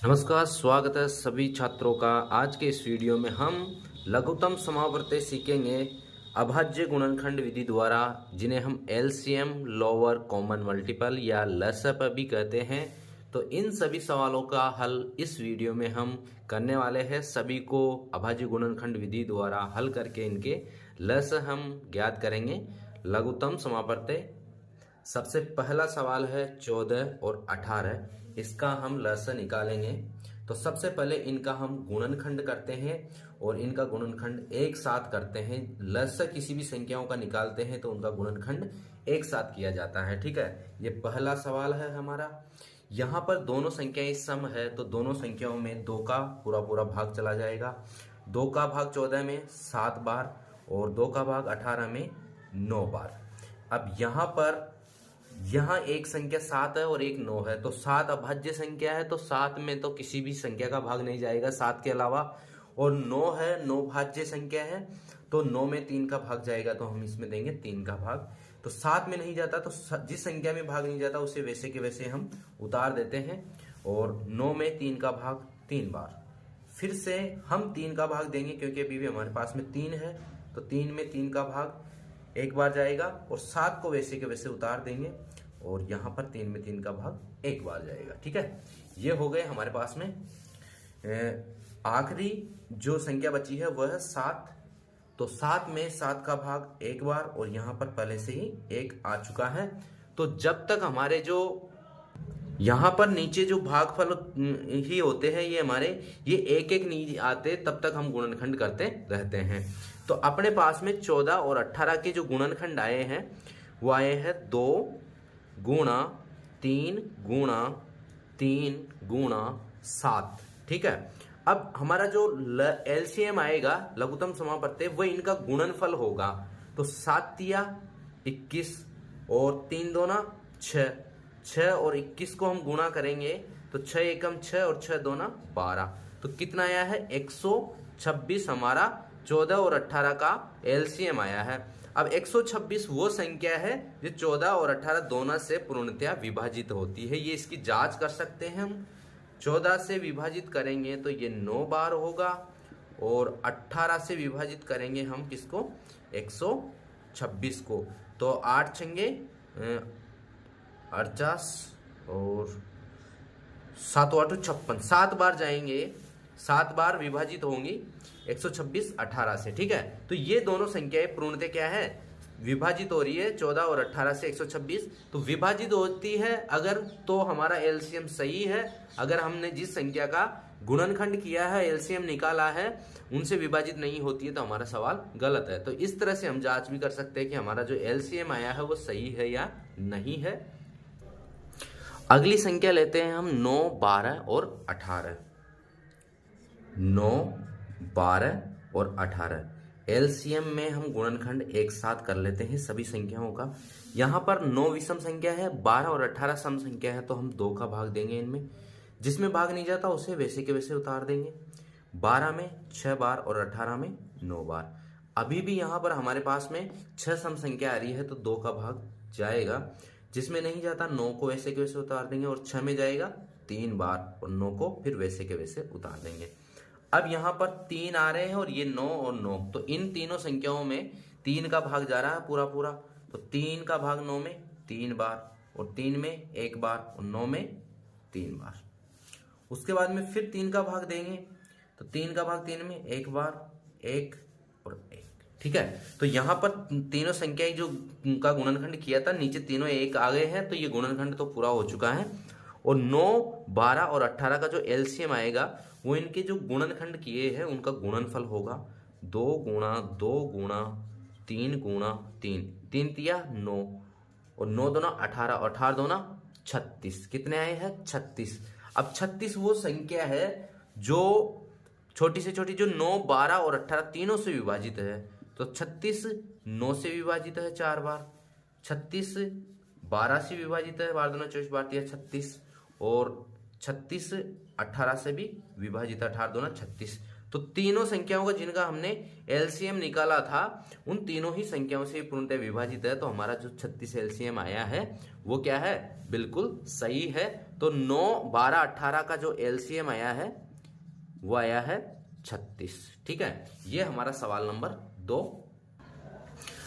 नमस्कार, स्वागत है सभी छात्रों का। आज के इस वीडियो में हम लघुत्तम समावर्ती सीखेंगे अभाज्य गुणनखंड विधि द्वारा, जिन्हें हम एलसीएम, लोअर कॉमन मल्टीपल या लसअप भी कहते हैं। तो इन सभी सवालों का हल इस वीडियो में हम करने वाले हैं। सभी को अभाज्य गुणनखंड विधि द्वारा हल करके इनके लस हम ज्ञात करेंगे। लघुत्तम समावर्ती सबसे पहला सवाल है 14 और 18, इसका हम लस निकालेंगे। तो सबसे पहले इनका हम गुणनखंड करते हैं और इनका गुणनखंड एक साथ करते हैं। लस किसी भी संख्याओं का निकालते हैं तो उनका गुणनखंड एक साथ किया जाता है। ठीक है, ये पहला सवाल है हमारा। यहाँ पर दोनों संख्याएं सम है तो दोनों संख्याओं में 2 का पूरा पूरा भाग चला जाएगा। 2 का भाग 14 में 7 बार और 2 का भाग 18 में 9 बार। अब यहाँ एक संख्या 7 है और एक 9 है, तो 7 अभाज्य संख्या है तो 7 में तो किसी भी संख्या का भाग नहीं जाएगा 7 के अलावा। और 9 है, 9 भाज्य संख्या है तो 9 में 3 का भाग जाएगा, तो हम इसमें देंगे 3 का भाग। तो 7 में नहीं जाता तो जिस संख्या में भाग नहीं जाता उसे वैसे के वैसे हम उतार देते हैं। और 9 में 3 का भाग 3 बार। फिर से हम 3 का भाग देंगे क्योंकि अभी भी हमारे पास में 3 है, तो 3 में 3 का भाग एक बार जाएगा और 7 को वैसे के वैसे उतार देंगे और यहाँ पर 3 में 3 का भाग एक बार जाएगा। ठीक है, ये हो गए हमारे पास में। आखिरी जो संख्या बची है वह है 7, तो 7 में 7 का भाग एक बार और यहाँ पर पहले से ही एक आ चुका है। तो जब तक हमारे जो यहाँ पर नीचे जो भागफल ही होते हैं ये एक एक नहीं आते, तब तक हम गुणनखंड करते रहते हैं। तो अपने पास में 14 और 18 के जो गुणनखंड आए हैं वो आए हैं 2 गुणा 3 गुणा 3 गुणा 7। ठीक है, अब हमारा जो एलसीएम आएगा लघुत्तम समावर्ती वो इनका गुणनफल होगा। तो 7 तिया 21 और 3 दूना 6, 6 और 21 को हम गुणा करेंगे तो 6 एकम 6 और 6 दूना 12। तो कितना आया है 126 हमारा 14 और 18 का एलसीएम आया है। अब 126 वो संख्या है जो 14 और 18 दोनों से पूर्णतया विभाजित होती है। ये इसकी जांच कर सकते हैं हम। 14 से विभाजित करेंगे तो ये 9 बार होगा और 18 से विभाजित करेंगे हम किसको 126 को, तो 8 छंगे 48 और 7 8 56, 7 बार जाएंगे, 7 बार विभाजित होंगी 126 18 से। ठीक है, तो ये दोनों संख्याएं पूर्णतः क्या है विभाजित हो रही है 14 और 18 से 126। तो विभाजित होती है अगर तो हमारा एलसीएम सही है। अगर हमने जिस संख्या का गुणनखंड किया है एलसीएम निकाला है उनसे विभाजित नहीं होती है तो हमारा सवाल गलत है। तो इस तरह से हम जांच भी कर सकते हैं कि हमारा जो एलसीएम आया है वो सही है या नहीं है। अगली संख्या लेते हैं हम 9 12 और 18। 9 12 और 18 एलसीएम में हम गुणनखंड एक साथ कर लेते हैं सभी संख्याओं का। यहाँ पर 9 विषम संख्या है, 12 और 18 सम संख्या है, तो हम 2 का भाग देंगे इनमें। जिसमें भाग नहीं जाता उसे वैसे के वैसे उतार देंगे। 12 में 6 बार और 18 में 9 बार। अभी भी यहाँ पर हमारे पास में 6 सम संख्या आ रही है तो 2 का भाग जाएगा। जिसमें नहीं जाता 9 को वैसे के वैसे उतार देंगे और 6 में जाएगा 3 बार और 9 को फिर वैसे के वैसे उतार देंगे। अब यहाँ पर 3 आ रहे हैं और ये 9 और 9, तो इन तीनों संख्याओं में 3 का भाग जा रहा है पूरा पूरा, तो 3 का भाग 9 में 3 बार और 3 में 1 बार और 9 में 3 बार। उसके बाद में फिर 3 का भाग देंगे तो 3 का भाग 3 में 1 बार 1 और 1। ठीक है, तो यहाँ पर तीनों संख्याएं जो का गुणनखंड किया था नीचे तीनों 1 आ गए हैं, तो ये गुणनखंड तो पूरा हो चुका है। और 9 12 और 18 का जो एलसीएम आएगा वो इनके जो गुणनखंड किए हैं उनका गुणनफल होगा 2 गुणा 2 गुणा 3 गुणा 3, 3 तिया 9 और 9 दूना 18 और 18 दूना 36। कितने आए हैं 36। अब 36 वो संख्या है जो छोटी से छोटी जो 9 12 और 18 तीनों से विभाजित है। तो 36 9 से विभाजित है 4 बार, 36 12 से विभाजित है 12 दूना 24 12 तिया 36 और 36 18 से भी विभाजित है 18 दूना 36। तो तीनों संख्याओं का जिनका हमने एलसीएम निकाला था उन तीनों ही संख्याओं से पूर्णतः विभाजित है। तो हमारा जो 36 एलसीएम आया है वो क्या है, बिल्कुल सही है। तो 9, 12, 18 का जो एलसीएम आया है वो आया है 36। ठीक है, ये हमारा सवाल नंबर 2।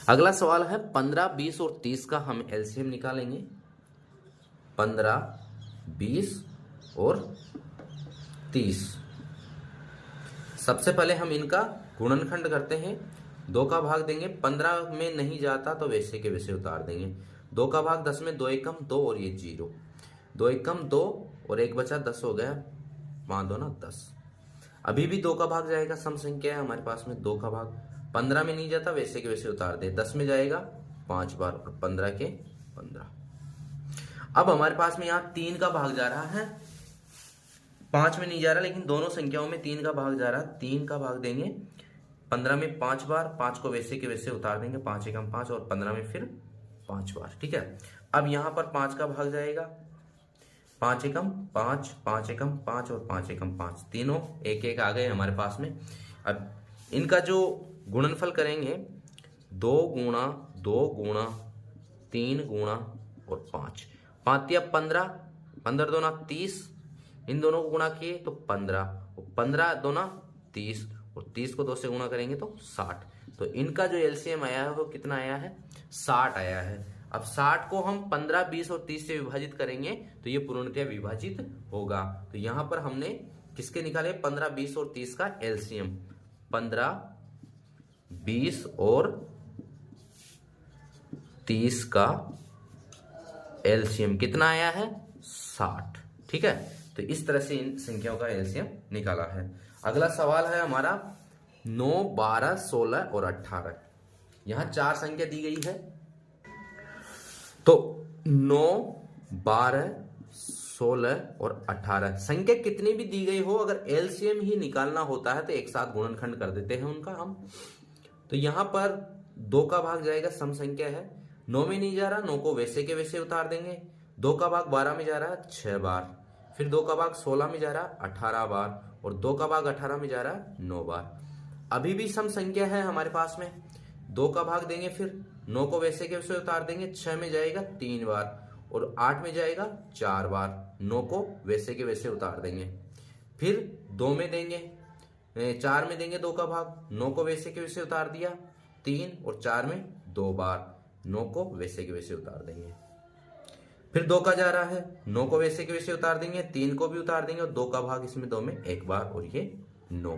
अगला सवाल है 15, 20 और 30 का हम एलसीएम निकालेंगे। 15, 20 और 30। सबसे पहले हम इनका गुणनखंड करते हैं। 2 का भाग देंगे, 15 में नहीं जाता तो वैसे के वैसे उतार देंगे। 2 का भाग 10 में, 2 एकम 2 और ये 0, 2 एकम 2 और 1 बचा 10 हो गया, 5 2 10। अभी भी 2 का भाग जाएगा, सम संख्या है हमारे पास में। 2 का भाग 15 में नहीं जाता, वैसे के वैसे उतार दे। 10 में जाएगा 5 बार और 15 के 15। अब हमारे पास में यहाँ 3 का भाग जा रहा है, 5 में नहीं जा रहा, लेकिन दोनों संख्याओं में 3 का भाग जा रहा है। 3 का भाग देंगे 15 में 5 बार, 5 को वैसे के वैसे उतार देंगे, 5 एकम 5 और 15 में फिर 5 बार। ठीक है, अब यहाँ पर 5 का भाग जाएगा, 5 एकम 5, 5 एकम 5 और 5 एकम 5, तीनों एक एक आ गए हमारे पास में। अब इनका जो गुणनफल करेंगे, 2 गुणा 2 गुणा 3 गुणा और 5, 5 या 15, 15 2 30, इन दोनों को गुणा किए तो 15, 15 2 30 और 30 को 2 से गुणा करेंगे तो 60। तो इनका जो एलसीएम आया है वो कितना आया है, 60 आया है। अब 60 को हम 15, 20 और 30 से विभाजित करेंगे तो ये पूर्णतः विभाजित होगा। तो यहां पर हमने किसके निकाले, 15, 20 और 30 का एलसीएम। 15, 20 और 30 का एलसीएम कितना आया है, 60। ठीक है, तो इस तरह से इन संख्याओं का एलसीएम निकाला है। अगला सवाल है हमारा 9, 12, 16 और 18। यहां 4 संख्या दी गई है। तो 9, 12, 16 और 18 संख्या कितनी भी दी गई हो, अगर एलसीएम ही निकालना होता है तो एक साथ गुणनखंड कर देते हैं उनका हम। तो यहां पर 2 का भाग जाएगा, सम संख्या है। 9 में नहीं जा रहा, 9 को वैसे के वैसे उतार देंगे। 2 का भाग 12 में जा रहा है 6 बार, फिर 2 का भाग 16 में जा रहा है 18 बार और 2 का भाग 18 में जा रहा है 9 बार। अभी भी सम संख्या है हमारे पास में। 2 का भाग देंगे, फिर 9 को वैसे के वैसे उतार देंगे, 6 में जाएगा 3 बार और 8 में जाएगा 4 बार, 9 को वैसे के वैसे उतार देंगे। फिर 2 में देंगे, 4 में देंगे 2 का भाग, 9 को वैसे के वैसे उतार दिया, 3 और 4 में 2 बार, 9 को वैसे के वैसे उतार देंगे। फिर 2 का जा रहा है, 9 को वैसे के वैसे उतार देंगे, 3 को भी उतार देंगे और 2 का भाग इसमें 2 में 1 बार और ये 9।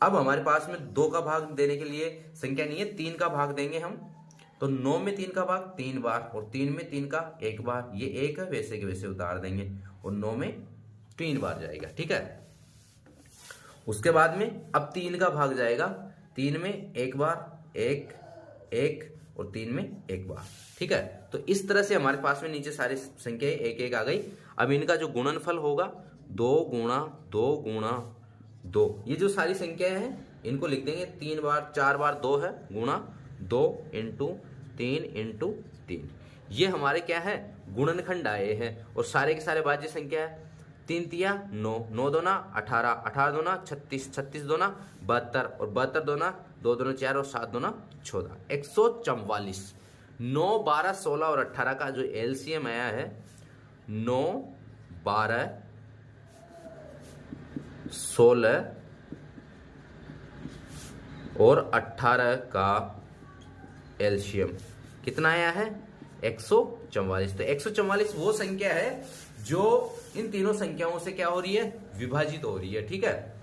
अब हमारे पास में 2 का भाग देने के लिए संख्या नहीं है, 3 का भाग देंगे हम। तो 9 में 3 का भाग 3 बार और 3 में 3 का 1 बार, ये 1 है, वैसे के वैसे उतार देंगे और 9 में 3 बार जाएगा। ठीक है, उसके बाद में अब 3 का भाग जाएगा, 3 में 1 बार, 1 1 और 3 में 1 बार। ठीक है, तो इस तरह से हमारे पास में नीचे सारी संख्याएं एक एक आ गई। अब इनका जो गुणनफल होगा 2 गुणा 2 गुणा 2, ये जो सारी संख्याएं हैं इनको लिख देंगे 3 बार, 4 बार 2 है, गुणा 2 इंटू 3 इंटू 3। ये हमारे क्या है, गुणनखंड आए हैं और सारे के सारे भाज्य संख्या है। 3 तिया 9, 9 2 18, 18 2 36, 36 2 72 और 72 2 2 2 4 और 7 2 14, 144। 9, 12, 16 और 18 का जो एलसीएम आया है 9, 12, 16 और 18 का एलसीएम कितना आया है, 144। तो 144 वो संख्या है जो इन तीनों संख्याओं से क्या हो रही है, विभाजित हो रही है। ठीक है,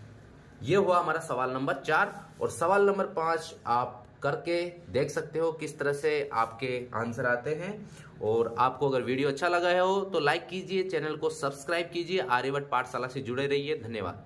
ये हुआ हमारा सवाल नंबर 4। और सवाल नंबर 5 आप करके देख सकते हो किस तरह से आपके आंसर आते हैं। और आपको अगर वीडियो अच्छा लगा हो तो लाइक कीजिए, चैनल को सब्सक्राइब कीजिए, आर्यभट्ट पाठशाला से जुड़े रहिए। धन्यवाद।